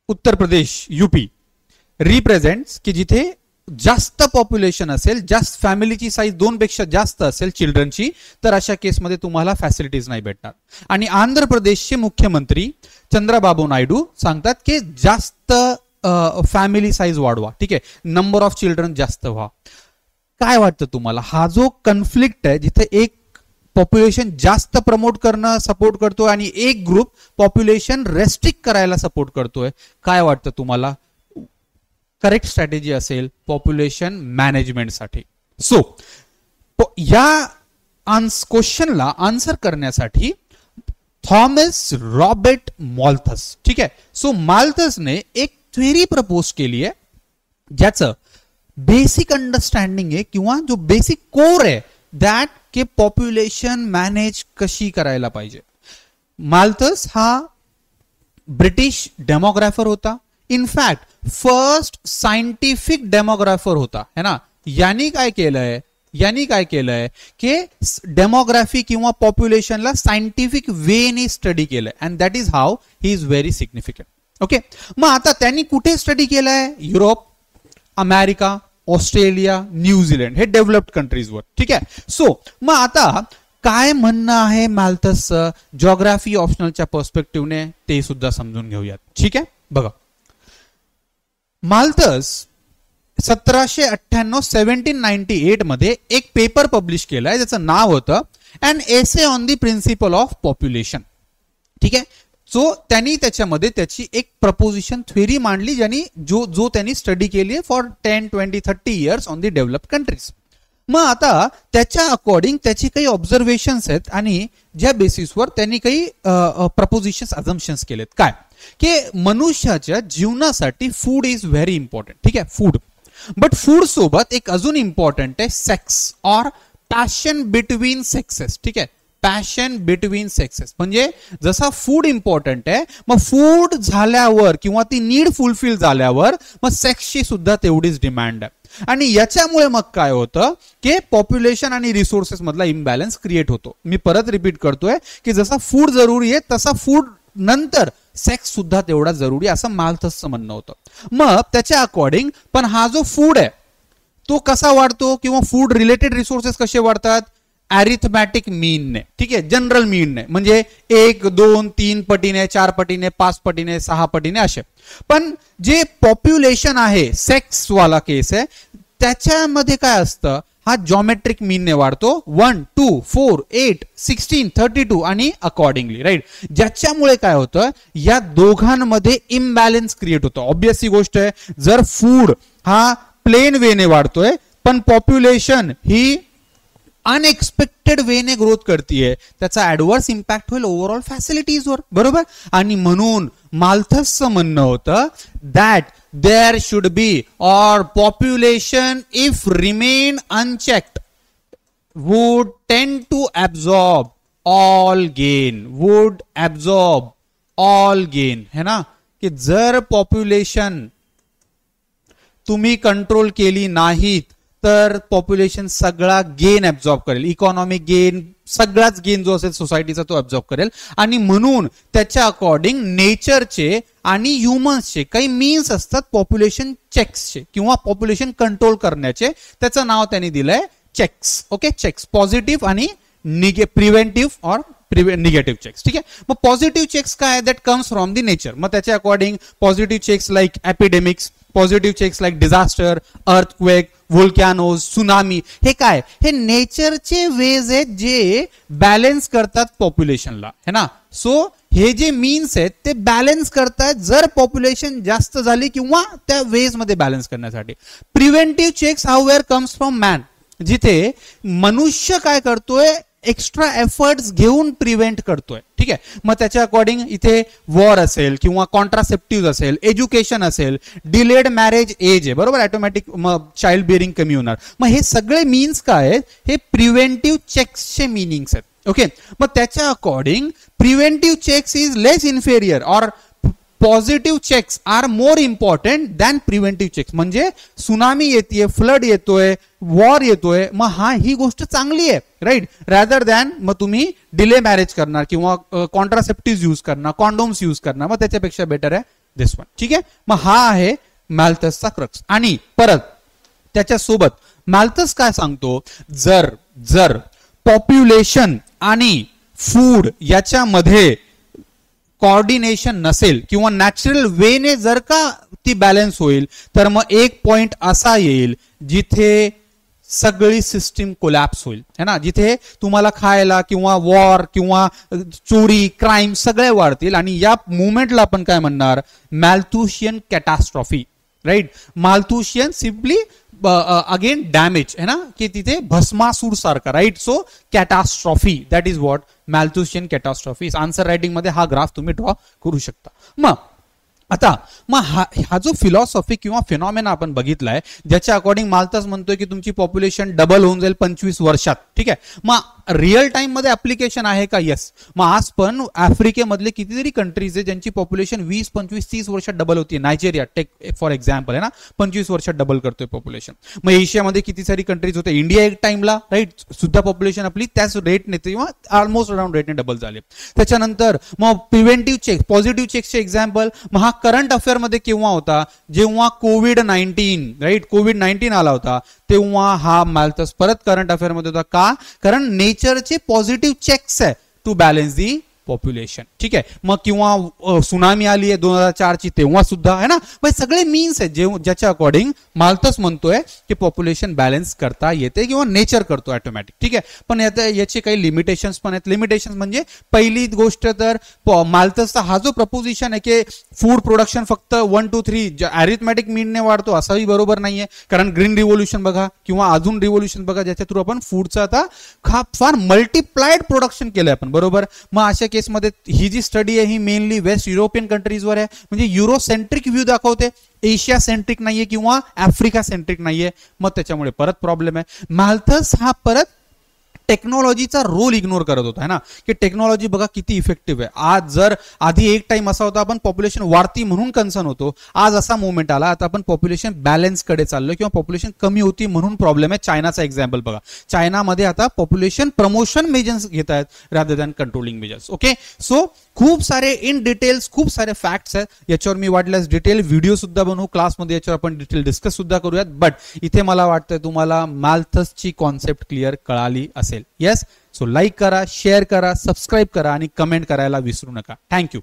Uttar Pradesh, UP represents की जिथे जास्त पॉप्युलेशन असेल, जास्त फॅमिलीची साईज 2 पेक्षा जास्त असेल चिल्ड्रनची, तर अशा केसमध्ये तुम्हाला फॅसिलिटीज नाही भेटणार. आणि आंध्र प्रदेशचे मुख्यमंत्री चंद्रबाबू नायडू सांगतात की जास्त फॅमिली साईज वाढवा, ठीक आहे, नंबर ऑफ चिल्ड्रन जास्त व्हा. काय वाटतं तुम्हाला, हा जो कन्फ्लिक्ट आहे जिथे एक पॉप्युलेशन जास्त प्रमोट करणं सपोर्ट करतोय आणि एक ग्रुप पॉप्युलेशन रेस्ट्रिक्ट करायला सपोर्ट करतोय, काय वाटतं तुम्हाला करेक्ट स्ट्रॅटेजी असेल पॉप्युलेशन मॅनेजमेंटसाठी? सो या क्वेश्चनला आन्सर करण्यासाठी थॉमस रॉबर्ट माल्थस, ठीक आहे, सो माल्थसने एक थ्योरी प्रपोज केली आहे ज्याचं बेसिक अंडरस्टँडिंग आहे किंवा जो बेसिक कोर आहे दॅट के पॉप्युलेशन मॅनेज कशी करायला पाहिजे. माल्थस हा ब्रिटिश डेमोग्राफर होता, इनफॅक्ट फर्स्ट सायंटिफिक डेमोग्राफर होता, है ना. यांनी काय केलंय की डेमोग्राफी किंवा पॉप्युलेशनला सायंटिफिक वेने स्टडी केलंय and that is how he is very significant. Okay, मग आता त्यांनी कुठे स्टडी केलंय? युरोप, अमेरिका, ऑस्ट्रेलिया, न्यूझीलंड, हे डेव्हलप्ड कंट्रीजवर, ठीक आहे. सो मग आता काय म्हणणं आहे माल्थसचं जिओग्राफी ऑप्शनलच्या पर्स्पेक्टिव्हने ते सुद्धा समजून घेऊयात, ठीक आहे. बघा, माल्थस 1798 मध्ये एक पेपर पब्लिश केलाय ज्याचं नाव होतं an essay on the principle of population, ठीक आहे. सो त्यांनी त्याच्यामध्ये त्याची एक प्रपोजिशन थ्योरी मांडली ज्यांनी जो त्यांनी स्टडी केली आहे for 10, 20, 30 years on the developed countries. मग आता त्याच्या अकॉर्डिंग त्याची काही ऑब्झर्वेशन्स आहेत आणि ज्या बेसिसवर त्यांनी काही प्रपोजिशन्स अझम्पशन्स केलेत. काय की मनुष्याच्या जीवनासाठी फूड इज व्हेरी इम्पॉर्टंट, ठीक आहे, फूड. बट फूड सोबत एक अजून इम्पॉर्टंट आहे sex or passion between sexes, ठीक आहे, पॅशन बिटवीन सेक्सेस. म्हणजे जसा फूड इम्पॉर्टंट आहे मग फूड झाल्यावर किंवा ती नीड फुलफिल झाल्यावर मग सेक्सची सुद्धा तेवढीच डिमांड आहे. आणि याच्यामुळे मग काय होतं की पॉप्युलेशन आणि रिसोर्सेस मधला इम्बॅलन्स क्रिएट होतो. मी परत रिपीट करतोय की जसा फूड जरुरी आहे तसा फूड नंतर सेक्स सुद्धा तेवढा जरुरी असं माल्थसचं म्हणणं होतं. मग त्याच्या अकॉर्डिंग पण हा जो फूड आहे तो कसा वाढतो किंवा फूड रिलेटेड रिसोर्सेस कसे वाढतात? अरिथमॅटिक मीनने, ठीक आहे, जनरल मीनने, म्हणजे 1, 2, 3 पटीने, 4 पटीने, 5 पटीने, 6 पटीने असे. पण जे पॉप्युलेशन आहे सेक्स वाला केस आहे त्याच्यामध्ये काय असतं, हा जॉमेट्रिक मीनने वाढतो 1, 2, 4, 8, 16, 32 आणि अकॉर्डिंगली, राईट. ज्याच्यामुळे काय होतं या दोघांमध्ये इम्बॅलन्स क्रिएट होतो. ऑब्वियसली गोष्ट आहे, जर फूड हा प्लेन वेने वाढतोय पण पॉप्युलेशन ही अनएक्सपेक्टेड वेने ग्रोथ करतीये त्याचा ऍडव्हर्स इम्पॅक्ट होईल ओव्हरऑल फॅसिलिटीजवर, बरोबर. आणि म्हणून माल्थसचं म्हणणं होतं that there should be or population if remain unchecked would tend to absorb all gain, would absorb all gain, है ना. की जर पॉप्युलेशन तुम्ही कंट्रोल केली नाहीत तर पॉप्युलेशन सगळा गेन ऍब्झॉर्ब करेल, इकॉनॉमिक गेन, सगळाच गेन जो असेल सोसायटीचा तो ऍब्झॉर्ब करेल. आणि म्हणून त्याच्या अकॉर्डिंग नेचरचे आणि ह्युमन्सचे काही मीन्स असतात पॉप्युलेशन चेक्सचे किंवा पॉप्युलेशन कंट्रोल करण्याचे. त्याचं नाव त्यांनी दिलंय चेक्स. ओके, चेक्स, पॉझिटिव्ह आणि प्रिव्हेंटिव्ह ऑर निगेटिव्ह चेक्स, ठीक आहे. मग पॉझिटिव्ह चेक्स काय, that comes from the nature. मग त्याच्या according positive checks like epidemics, positive checks like disaster, earthquake, volcanoes, tsunami, हे काय, हे नेचरचे वेज आहेत जे बॅलन्स करतात पॉप्युलेशनला, है ना. सो हे जे मीन्स आहेत ते बॅलन्स करतात जर पॉप्युलेशन जास्त झाली किंवा त्या वेज मध्ये बॅलन्स करण्यासाठी. Preventive checks however comes from man, जिथे मनुष्य काय करतोय एक्स्ट्रा एफर्ट्स घेऊन प्रिव्हेंट करतोय, ठीक आहे. मग त्याच्या अकॉर्डिंग इथे वॉर असेल किंवा कॉन्ट्रासेप्टिव्ह असेल, एज्युकेशन असेल, डिलेड मॅरेज एज आहे, बरोबर, ऑटोमॅटिक चाइल्ड बिअरिंग कमी होणार. मग हे सगळे मीन्स काय आहेत, हे प्रिव्हेंटिव्ह चेक्सचे मिनिंग्स आहेत. ओके, मग त्याच्या according preventive checks is less inferior or positive checks are more important than preventive checks. म्हणजे सुनामी येते, फ्लड येतोय, वॉर येतोय, मग ही गोष्ट चांगली आहे, राईट, रॅदर दॅन मग तुम्ही डिले मॅरेज करणार किंवा कॉन्ट्रासेप्टिव्ह यूज करणार, कॉन्डोम्स यूज करणार, मग त्याच्यापेक्षा बेटर आहे दिस वन. ठीक आहे, मग हा आहे मॅल्थसचा क्रक्स. आणि परत त्याच्यासोबत मॅल्थस काय सांगतो, जर जर पॉप्युलेशन आणि फूड याच्यामध्ये कोऑर्डिनेशन नसेल किंवा नॅचरल वेने जर का ती बॅलन्स होईल, तर मग एक पॉइंट असा येईल जिथे सगळी सिस्टीम कोलॅप्स होईल, है ना. जिथे तुम्हाला खायला किंवा वॉर किंवा चोरी क्राईम सगळे वाढतील आणि या मुवमेंटला आपण काय म्हणणार, Malthusian catastrophe. Right, Malthusian simply again damage, है ना, की तिथे भस्मासूर सारखा. Right, so catastrophe, that is what Malthusian catastrophe. Answer writing मध्ये हा ग्राफ तुम्ही ड्रॉ करू शकता. मग हा जो फिलॉसॉफी किंवा फिनॉमेना आपण बघितलाय, ज्याच्या अकॉर्डिंग माल्थस म्हणतोय की तुमची पॉप्युलेशन डबल होऊन जाईल 25 वर्षात. ठीक आहे, मग रिअल टाइम मध्ये ऍप्लिकेशन आहे का? येस. मग आज पण आफ्रिकेमधले कितीतरी कंट्रीज आहे ज्यांची पॉप्युलेशन 20, 25, 30 वर्षात डबल होती. नायजेरिया टेक फॉर एक्झाम्पल, आहे ना, 25 वर्षात डबल करतोय पॉप्युलेशन. मग एशियामध्ये किती सारी कंट्रीज होते, इंडिया एक टाइमला, राईट, सुद्धा पॉप्युलेशन आपली त्याच रेटने किंवा ऑलमोस्ट अराउंड रेटने डबल झाले. त्याच्यानंतर मग प्रिव्हेंटिव्ह चेक, पॉझिटिव्ह चेकचे एक्झाम्पल, मग हा करंट अफेअर मध्ये केव्हा होता, जेव्हा कोविड-19, राईट, कोविड-19 आला होता, तेव्हा हा मॅल्थस परत करंट अफेअर मध्ये होता. का? कारण नेचरचे पॉझिटिव्ह चेक्स आहे टू बॅलन्स दी पॉप्युलेशन. ठीक आहे, मग किंवा सुनामी आली आहे 2004 ची, तेव्हा सुद्धा, आहे ना. मग सगळे मीन्स आहेत ज्याच्या अकॉर्डिंग माल्थस म्हणतोय की पॉप्युलेशन बॅलन्स करता येते किंवा नेचर करतो ऑटोमॅटिक. ठीक आहे, पण याचे काही लिमिटेशन्स पण आहेत. लिमिटेशन्स म्हणजे पहिली गोष्ट तर माल्थसचा हा जो प्रपोजिशन आहे की फूड प्रोडक्शन फक्त 1 to 3 अरिथमॅटिक मीनने वाढतो, असंही बरोबर नाहीये. कारण ग्रीन रिव्होल्युशन बघा किंवा अजून रिव्होल्युशन बघा, ज्याच्या थ्रू आपण फूडचं आता फार मल्टिप्लाइड प्रोडक्शन केलंय आपण, बरोबर. मग अशा केसमध्ये ही जी स्टडी आहे ही मेनली वेस्ट युरोपियन कंट्रीजवर आहे, म्हणजे युरोसेंट्रिक व्ह्यू दाखवते, एशिया सेंट्रिक नाहीये किंवा आफ्रिका सेंट्रिक नाहीये. मग त्याच्यामुळे परत प्रॉब्लेम आहे. माल्थस हा परत टेक्नॉलॉजीचा रोल इग्नोर करत होता, है ना, की टेक्नॉलॉजी बघा किती इफेक्टिव्ह आहे. आज जर आधी एक टाइम असा होता आपण पॉप्युलेशन वाढती म्हणून कन्सर्न होतो, आज असा मुवमेंट आला आता आपण पॉप्युलेशन बॅलन्स कडे चाललो किंवा पॉप्युलेशन कमी होती म्हणून प्रॉब्लेम आहे. चायनाचा एक्झाम्पल बघा, चायनामध्ये आता पॉप्युलेशन प्रमोशन मेजर्स घेत आहेत rather than controlling measures. Okay, so खूप सारे इन डिटेल्स खूप सारे फॅक्ट्स आहेत, याच्यावर मी वाटल्यास डिटेल व्हिडिओ सुद्धा बनवू क्लासमध्ये, याच्यावर आपण डिटेल डिस्कस सुद्धा करूयात. बट इथे मला वाटतं तुम्हाला माल्थसची कॉन्सेप्ट क्लिअर कळाली असेल. येस, सो लाईक करा, शेअर करा, सबस्क्राईब करा आणि कमेंट करायला विसरू नका. थँक्यू.